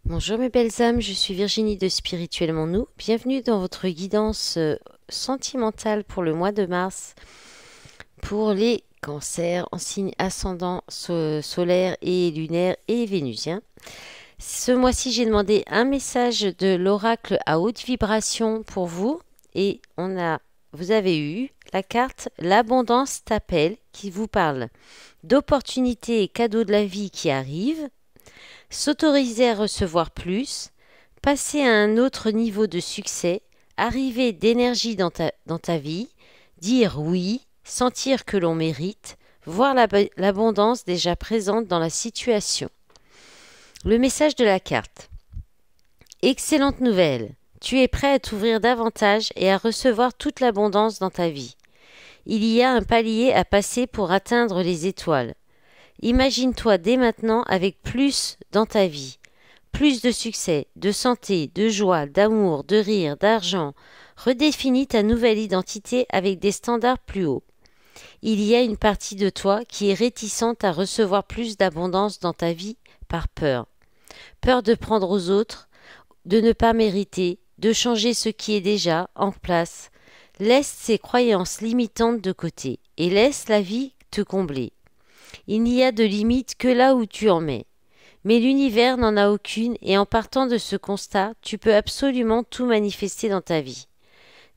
Bonjour mes belles âmes, je suis Virginie de Spirituellement Nous. Bienvenue dans votre guidance sentimentale pour le mois de mars pour les cancers en signe ascendant solaire et lunaire et vénusien. Ce mois-ci, j'ai demandé un message de l'oracle à haute vibration pour vous et vous avez eu la carte L'abondance t'appelle qui vous parle d'opportunités et cadeaux de la vie qui arrivent, s'autoriser à recevoir plus, passer à un autre niveau de succès, arriver d'énergie dans ta vie, dire oui, sentir que l'on mérite, voir l'abondance déjà présente dans la situation. Le message de la carte. Excellente nouvelle. Tu es prêt à t'ouvrir davantage et à recevoir toute l'abondance dans ta vie. Il y a un palier à passer pour atteindre les étoiles. Imagine-toi dès maintenant avec plus dans ta vie. Plus de succès, de santé, de joie, d'amour, de rire, d'argent. Redéfinis ta nouvelle identité avec des standards plus hauts. Il y a une partie de toi qui est réticente à recevoir plus d'abondance dans ta vie par peur. Peur de prendre aux autres, de ne pas mériter, de changer ce qui est déjà en place. Laisse ces croyances limitantes de côté et laisse la vie te combler. Il n'y a de limite que là où tu en mets. Mais l'univers n'en a aucune et en partant de ce constat, tu peux absolument tout manifester dans ta vie.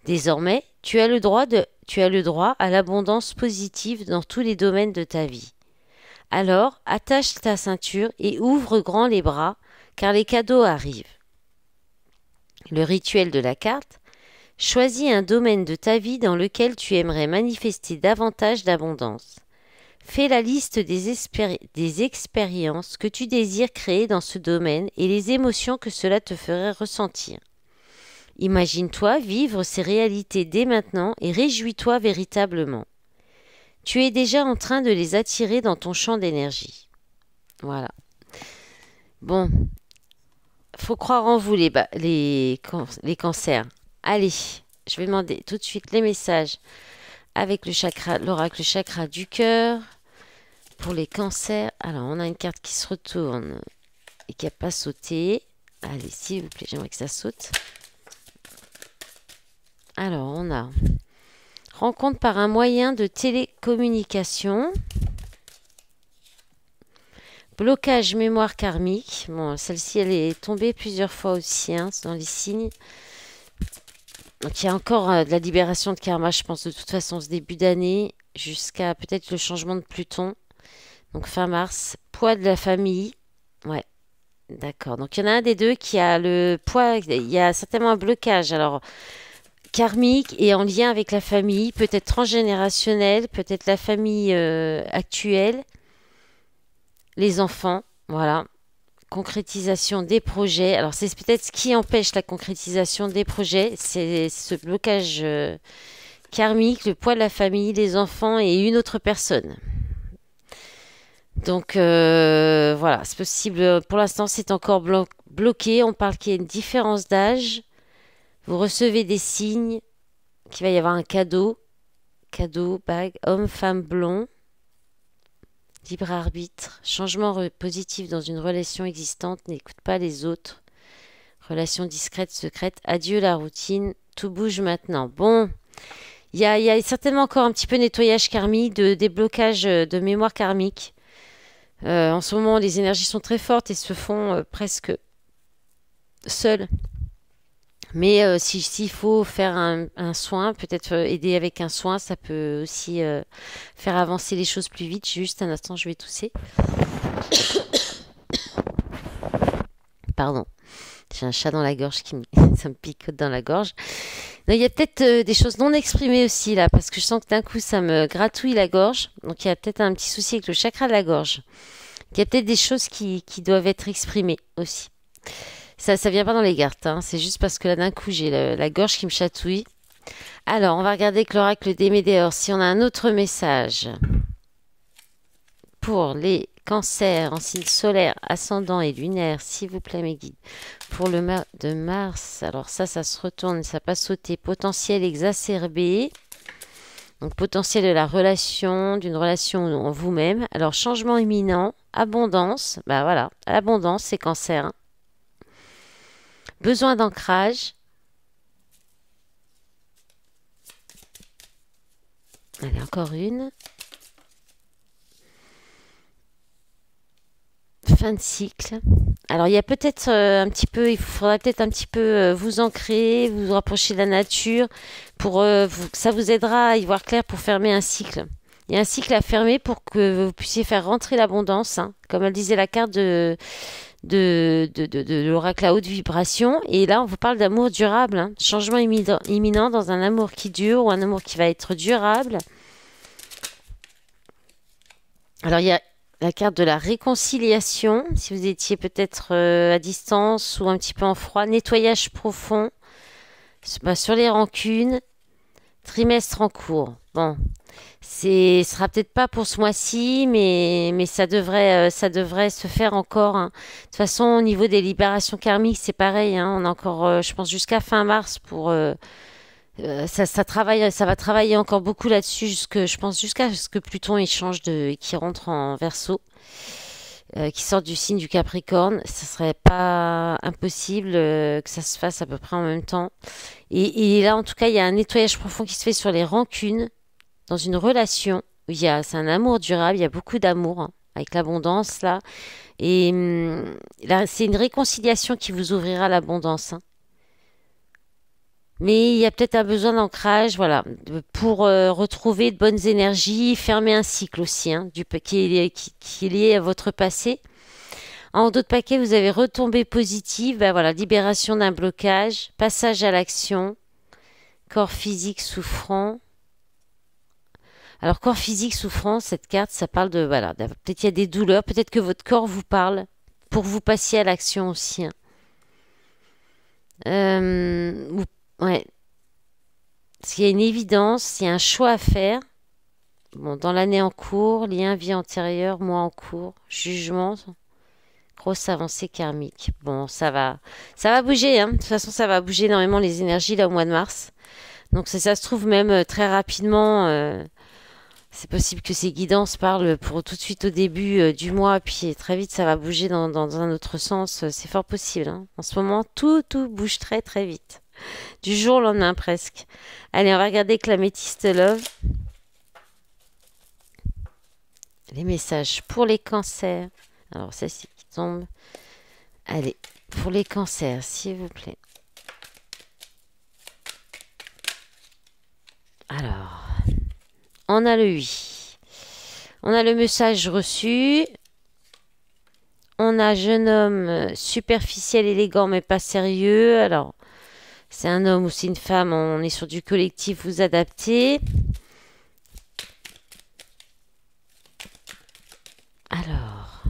Désormais, tu as le droit à l'abondance positive dans tous les domaines de ta vie. Alors, attache ta ceinture et ouvre grand les bras, car les cadeaux arrivent. Le rituel de la carte. Choisis un domaine de ta vie dans lequel tu aimerais manifester davantage d'abondance. Fais la liste des expériences que tu désires créer dans ce domaine et les émotions que cela te ferait ressentir. Imagine-toi vivre ces réalités dès maintenant et réjouis-toi véritablement. Tu es déjà en train de les attirer dans ton champ d'énergie. Voilà. Bon, faut croire en vous les cancers. Allez, je vais demander tout de suite les messages avec l'oracle chakra du cœur. Pour les cancers, alors on a une carte qui se retourne et qui n'a pas sauté. Allez, s'il vous plaît, j'aimerais que ça saute. Alors, on a rencontre par un moyen de télécommunication. Blocage mémoire karmique. Bon, celle-ci, elle est tombée plusieurs fois aussi, dans les signes. Donc, il y a encore de la libération de karma, je pense, de toute façon, ce début d'année, jusqu'à peut-être le changement de Pluton. Donc fin mars, poids de la famille. Ouais, d'accord. Donc il y en a un des deux qui a le poids. Il y a certainement un blocage. Alors karmique et en lien avec la famille, peut-être transgénérationnel, peut-être la famille actuelle, les enfants. Voilà. Concrétisation des projets. Alors c'est peut-être ce qui empêche la concrétisation des projets. C'est ce blocage karmique, le poids de la famille, les enfants et une autre personne. Donc voilà, c'est possible. Pour l'instant, c'est encore bloqué. On parle qu'il y a une différence d'âge. Vous recevez des signes qu'il va y avoir un cadeau. Cadeau, bague, homme, femme, blond. Libre arbitre. Changement positif dans une relation existante. N'écoute pas les autres. Relation discrète, secrète. Adieu la routine. Tout bouge maintenant. Bon. Il y a certainement encore un petit peu nettoyage karmique, de déblocage de mémoire karmique. En ce moment, les énergies sont très fortes et se font presque seules. Mais s'il faut faire un soin, peut-être aider avec un soin, ça peut aussi faire avancer les choses plus vite. Juste un instant, je vais tousser. Pardon. J'ai un chat dans la gorge ça me picote dans la gorge. Non, il y a peut-être des choses non exprimées aussi là, parce que je sens que d'un coup ça me gratouille la gorge. Donc il y a peut-être un petit souci avec le chakra de la gorge. Il y a peut-être des choses qui doivent être exprimées aussi. Ça vient pas dans les cartes, c'est juste parce que là d'un coup j'ai la gorge qui me chatouille. Alors on va regarder avec l'oracle des Médéors si on a un autre message pour les cancers en signe solaire, ascendant et lunaire, s'il vous plaît mes guides. Pour le mois de mars, alors ça se retourne, ça n'a pas sauté. Potentiel exacerbé. Donc potentiel de la relation, d'une relation en vous-même. Alors changement imminent, abondance, bah voilà, l'abondance c'est cancer. besoin d'ancrage. Allez, encore une. Fin de cycle. Alors, il y a peut-être un petit peu, il faudra peut-être un petit peu vous ancrer, vous rapprocher de la nature, pour ça vous aidera à y voir clair pour fermer un cycle. Il y a un cycle à fermer pour que vous puissiez faire rentrer l'abondance, hein, comme elle disait la carte de l'oracle à haute vibration. Et là, on vous parle d'amour durable, hein, changement imminent dans un amour qui dure ou un amour qui va être durable. Alors, il y a la carte de la réconciliation, si vous étiez peut-être à distance ou un petit peu en froid, nettoyage profond sur les rancunes, trimestre en cours. Bon, ce sera peut-être pas pour ce mois-ci, mais ça devrait se faire encore, hein. De toute façon, au niveau des libérations karmiques, c'est pareil, hein. On a encore, je pense, jusqu'à fin mars pour ça va travailler encore beaucoup là-dessus, je pense jusqu'à ce que Pluton il change qui rentre en Verseau, qui sort du signe du Capricorne. Ça serait pas impossible que ça se fasse à peu près en même temps. Et là, en tout cas, il y a un nettoyage profond qui se fait sur les rancunes dans une relation où c'est un amour durable, il y a beaucoup d'amour, hein, avec l'abondance là. Et là, c'est une réconciliation qui vous ouvrira l'abondance, hein. Mais il y a peut-être un besoin d'ancrage, voilà, pour retrouver de bonnes énergies, fermer un cycle aussi, hein, qui est lié à votre passé. En d'autres paquets, vous avez retombée positive, ben voilà, libération d'un blocage, passage à l'action, corps physique souffrant. Alors, corps physique souffrant, cette carte, ça parle de, voilà, peut-être il y a des douleurs, peut-être que votre corps vous parle pour que vous passiez à l'action aussi, hein. Ouais, parce qu'il y a une évidence, il y a un choix à faire. Bon, dans l'année en cours, lien vie antérieure, mois en cours, jugement, grosse avancée karmique. Bon, ça va bouger, hein. De toute façon, ça va bouger énormément les énergies là au mois de mars. Donc, ça se trouve même très rapidement. C'est possible que ces guidances parlent pour tout de suite au début du mois, puis très vite ça va bouger dans un autre sens. C'est fort possible, hein. En ce moment, tout bouge très très vite. Du jour au lendemain presque. Allez, on va regarder avec la métiste Love. Les messages pour les cancers. Alors, celle-ci qui tombe. Allez, pour les cancers, s'il vous plaît. Alors, on a le oui. On a le message reçu. On a jeune homme superficiel, élégant, mais pas sérieux. Alors, c'est un homme ou c'est une femme, on est sur du collectif, vous adaptez. Alors,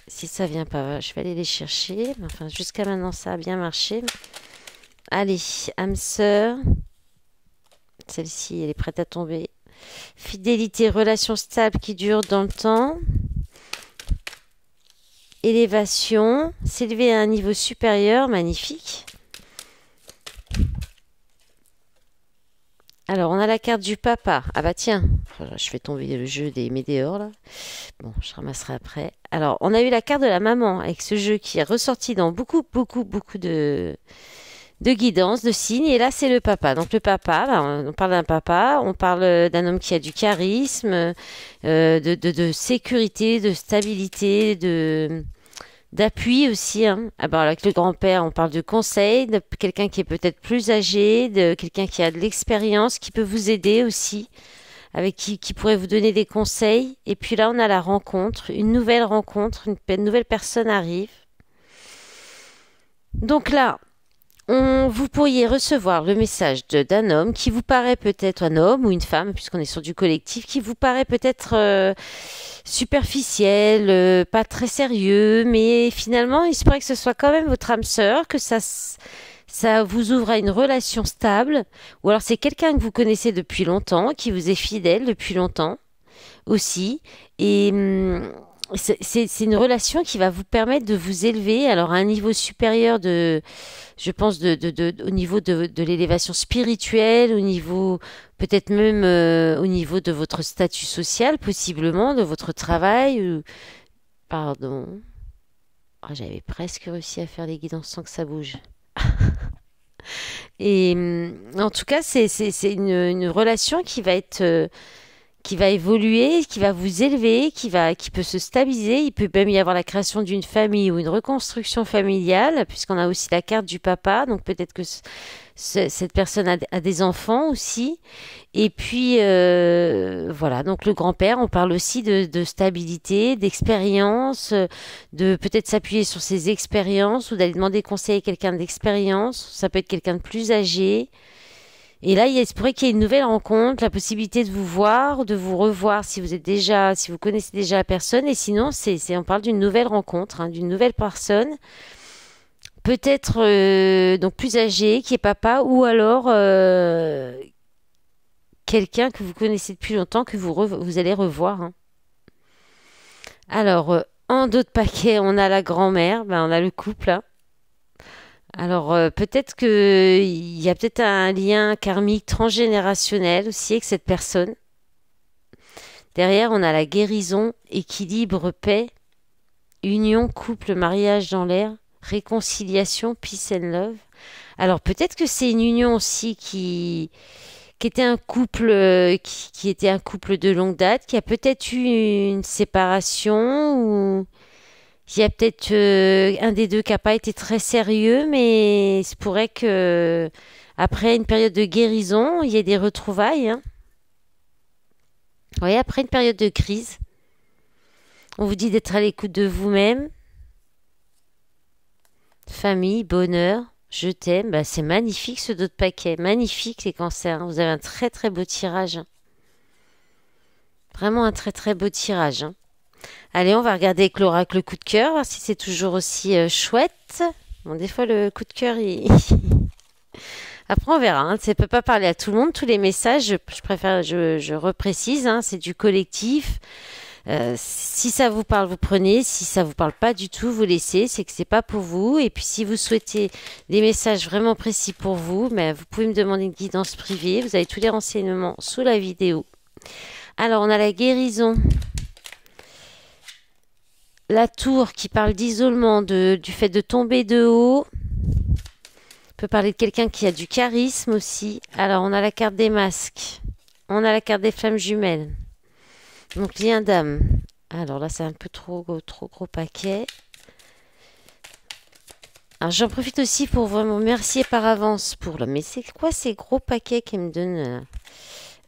si ça vient pas, je vais aller les chercher. Enfin, jusqu'à maintenant, ça a bien marché. Allez, âme sœur. Celle-ci, elle est prête à tomber. Fidélité, relation stable qui dure dans le temps. Élévation, s'élever à un niveau supérieur, magnifique. Alors, on a la carte du papa. Ah bah tiens, je fais tomber le jeu des météores là. Bon, je ramasserai après. Alors, on a eu la carte de la maman avec ce jeu qui est ressorti dans beaucoup de guidance, de signes. Et là, c'est le papa. Donc, le papa, bah, on parle d'un papa, on parle d'un homme qui a du charisme, de sécurité, de stabilité, d'appui aussi, hein. Ah bah, avec le grand-père, on parle de conseil, de quelqu'un qui est peut-être plus âgé, de quelqu'un qui a de l'expérience, qui peut vous aider aussi, avec qui pourrait vous donner des conseils. Et puis là, on a la rencontre, une nouvelle rencontre, une nouvelle personne arrive. Donc là, vous pourriez recevoir le message d'un homme qui vous paraît peut-être un homme ou une femme, puisqu'on est sur du collectif, qui vous paraît peut-être superficiel, pas très sérieux, mais finalement, il se pourrait que ce soit quand même votre âme sœur, que ça vous ouvre à une relation stable, ou alors c'est quelqu'un que vous connaissez depuis longtemps, qui vous est fidèle depuis longtemps aussi, et c'est une relation qui va vous permettre de vous élever alors à un niveau supérieur je pense au niveau de l'élévation spirituelle, au niveau peut-être même au niveau de votre statut social, possiblement de votre travail. Pardon. Ah, j'avais presque réussi à faire les guidances sans que ça bouge. Et en tout cas, c'est une relation qui va évoluer, qui va vous élever, qui peut se stabiliser. Il peut même y avoir la création d'une famille ou une reconstruction familiale, puisqu'on a aussi la carte du papa. Donc peut-être que cette personne a des enfants aussi. Et puis voilà, donc le grand-père, on parle aussi de stabilité, d'expérience, de peut-être s'appuyer sur ses expériences ou d'aller demander conseil à quelqu'un d'expérience. Ça peut être quelqu'un de plus âgé. Et là, il se pourrait qu'il y ait une nouvelle rencontre, la possibilité de vous voir, de vous revoir si vous êtes déjà, si vous connaissez déjà la personne. Et sinon, on parle d'une nouvelle rencontre, hein, d'une nouvelle personne, peut-être donc plus âgée, qui est papa, ou alors quelqu'un que vous connaissez depuis longtemps que vous allez revoir, hein. Alors, en d'autres paquets, on a la grand-mère, ben, on a le couple, hein. Alors, peut-être que il y a peut-être un lien karmique transgénérationnel aussi avec cette personne. Derrière, on a la guérison, équilibre, paix, union, couple, mariage dans l'air, réconciliation, peace and love. Alors, peut-être que c'est une union aussi qui était un couple, qui était un couple de longue date, qui a peut-être eu une séparation ou il y a peut-être un des deux qui n'a pas été très sérieux, mais il se pourrait que après une période de guérison, il y ait des retrouvailles, hein. Oui, après une période de crise, on vous dit d'être à l'écoute de vous-même, famille, bonheur, je t'aime. Bah, c'est magnifique ce dos de paquet, magnifique les cancers, hein. Vous avez un très très beau tirage, hein. Vraiment un très très beau tirage, hein. Allez, on va regarder avec l'oracle coup de cœur, voir si c'est toujours aussi chouette. Bon, des fois, le coup de cœur, après, on verra, hein. Ça ne peut pas parler à tout le monde. Tous les messages, je préfère, je reprécise, hein, c'est du collectif. Si ça vous parle, vous prenez. Si ça vous parle pas du tout, vous laissez. C'est que c'est pas pour vous. Et puis, si vous souhaitez des messages vraiment précis pour vous, ben, vous pouvez me demander une guidance privée. Vous avez tous les renseignements sous la vidéo. Alors, on a la guérison. La tour qui parle d'isolement, du fait de tomber de haut. On peut parler de quelqu'un qui a du charisme aussi. Alors, on a la carte des masques. On a la carte des flammes jumelles. Donc, lien d'âme. Alors là, c'est un peu trop gros paquet. Alors, j'en profite aussi pour vraiment remercier par avance pour le... Mais c'est quoi ces gros paquets qui me donnent...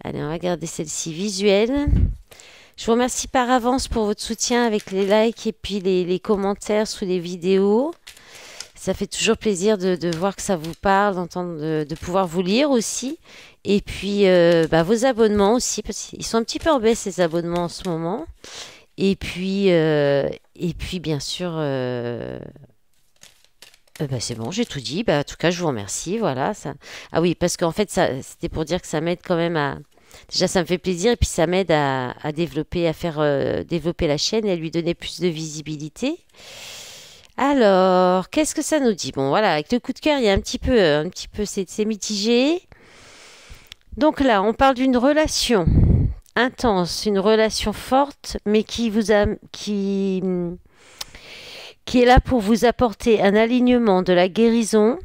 Allez, on va regarder celle-ci visuelle. Je vous remercie par avance pour votre soutien avec les likes et puis les commentaires sous les vidéos. Ça fait toujours plaisir de voir que ça vous parle, d'entendre, de pouvoir vous lire aussi. Et puis vos abonnements aussi, parce qu'ils sont un petit peu en baisse ces abonnements en ce moment. Et puis bien sûr, c'est bon, j'ai tout dit. Bah, en tout cas, je vous remercie. Voilà, ça. Ah oui, parce qu'en fait, ça, c'était pour dire que ça m'aide quand même à. Déjà, ça me fait plaisir et puis ça m'aide à développer, à faire développer la chaîne et à lui donner plus de visibilité. Alors, qu'est-ce que ça nous dit? Bon, voilà, avec le coup de cœur, il y a un petit peu, c'est mitigé. Donc là, on parle d'une relation intense, une relation forte, mais qui est là pour vous apporter un alignement de la guérison.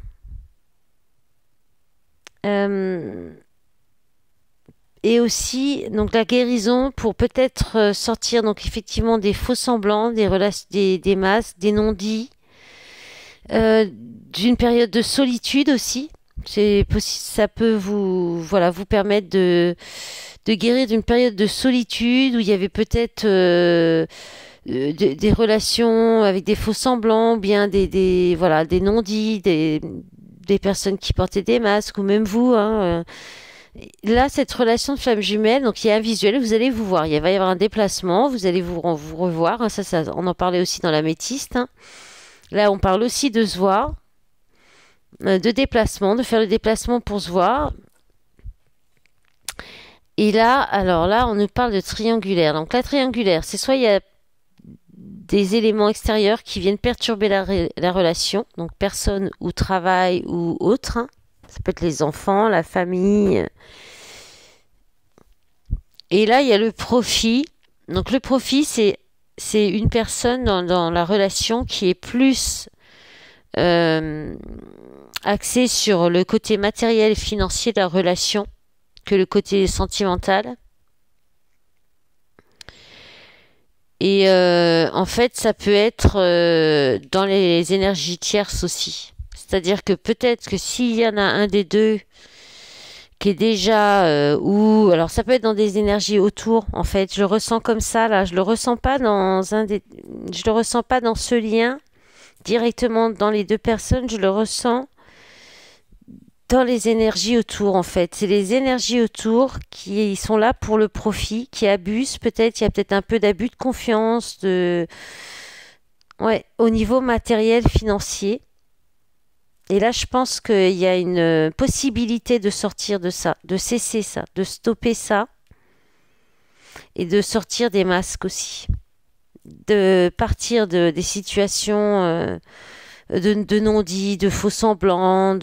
Et aussi donc la guérison pour peut-être sortir donc effectivement des faux semblants, des masques, des non-dits, d'une période de solitude aussi. C'est possible, ça peut vous permettre de guérir d'une période de solitude où il y avait peut-être des relations avec des faux semblants, bien des non-dits, des personnes qui portaient des masques ou même vous, hein. Là, cette relation de flamme jumelle, donc il y a un visuel, vous allez vous voir. Il va y avoir un déplacement, vous allez vous revoir, hein. On en parlait aussi dans l'améthyste, hein. Là, on parle aussi de se voir, de déplacement, de faire le déplacement pour se voir. Et là, alors là, on nous parle de triangulaire. Donc la triangulaire, c'est soit il y a des éléments extérieurs qui viennent perturber la relation, donc personne ou travail ou autre, hein. Ça peut être les enfants, la famille. Et là, il y a le profit. Donc le profit, c'est c'est une personne dans la relation qui est plus euh, axée sur le côté matériel et financier de la relation que le côté sentimental. Et en fait, ça peut être dans les énergies tierces aussi. C'est-à-dire que peut-être que s'il y en a un des deux qui est déjà ou alors ça peut être dans des énergies autour. En fait, je le ressens comme ça là. Je le ressens pas je le ressens pas dans ce lien directement dans les deux personnes. Je le ressens dans les énergies autour, en fait. C'est les énergies autour qui sont là pour le profit, qui abusent peut-être. Il y a peut-être un peu d'abus de confiance, ouais, au niveau matériel, financier. Et là, je pense qu'il y a une possibilité de sortir de ça, de cesser ça, de stopper ça et de sortir des masques aussi. De partir des situations de non-dits, de faux semblants,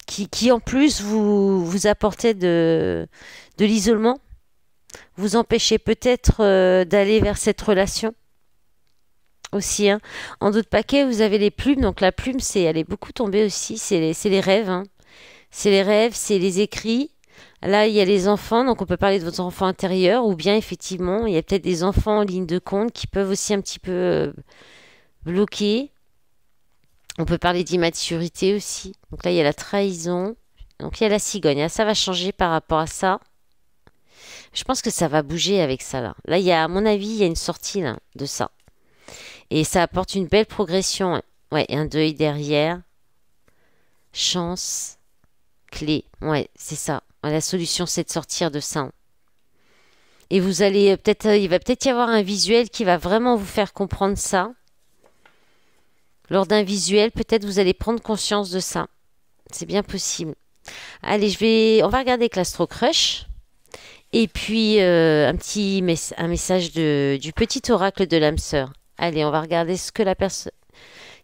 qui en plus vous apportaient de l'isolement, vous empêchez peut-être d'aller vers cette relation aussi. Hein. En d'autres paquets, vous avez les plumes. Donc la plume, elle est beaucoup tombée aussi. C'est les rêves. Hein. C'est les rêves, c'est les écrits. Là, il y a les enfants, donc on peut parler de votre enfant intérieur, ou bien effectivement, il y a peut-être des enfants en ligne de compte qui peuvent aussi un petit peu bloquer. On peut parler d'immaturité aussi. Donc là, il y a la trahison. Donc il y a la cigogne. Ah, ça va changer par rapport à ça. Je pense que ça va bouger avec ça là. Là, à mon avis, il y a une sortie là, de ça. Et ça apporte une belle progression. Ouais, et un deuil derrière. Chance, clé. Ouais, c'est ça. Ouais, la solution, c'est de sortir de ça. Et vous allez peut-être, il va peut-être y avoir un visuel qui va vraiment vous faire comprendre ça. Lors d'un visuel, peut-être vous allez prendre conscience de ça. C'est bien possible. Allez, on va regarder avec l'Astro Crush. Et puis, un message du petit oracle de l'âme sœur. Allez, on va regarder ce que la personne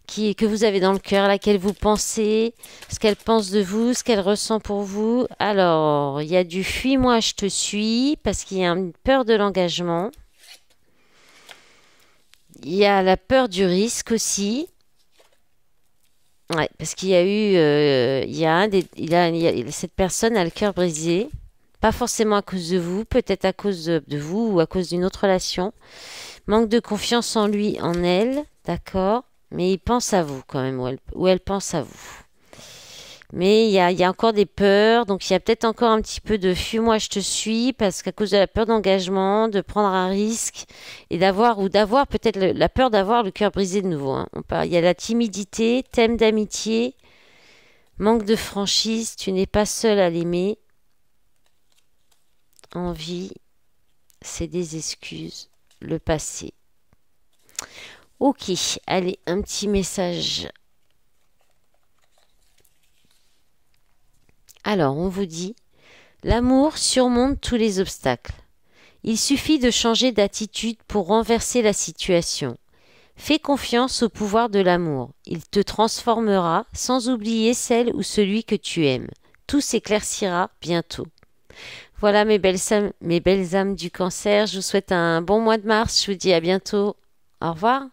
que vous avez dans le cœur, à laquelle vous pensez, ce qu'elle pense de vous, ce qu'elle ressent pour vous. Alors, il y a du fuis-moi, je te suis, parce qu'il y a une peur de l'engagement. Il y a la peur du risque aussi. Ouais, parce qu'il y a eu, il y a cette personne a le cœur brisé, pas forcément à cause de vous, peut-être à cause de vous ou à cause d'une autre relation. Manque de confiance en lui, en elle, d'accord, mais il pense à vous quand même, ou elle pense à vous. Mais il y a encore des peurs, donc il y a peut-être encore un petit peu de fuis-moi, je te suis, parce qu'à cause de la peur d'engagement, de prendre un risque, et d'avoir peut-être la peur d'avoir le cœur brisé de nouveau. Hein. Il y a la timidité, thème d'amitié, manque de franchise, tu n'es pas seul à l'aimer, envie, c'est des excuses, le passé. Ok, allez, un petit message. Alors, on vous dit, l'amour surmonte tous les obstacles. Il suffit de changer d'attitude pour renverser la situation. Fais confiance au pouvoir de l'amour. Il te transformera sans oublier celle ou celui que tu aimes. Tout s'éclaircira bientôt. Voilà mes belles âmes du cancer. Je vous souhaite un bon mois de mars. Je vous dis à bientôt. Au revoir.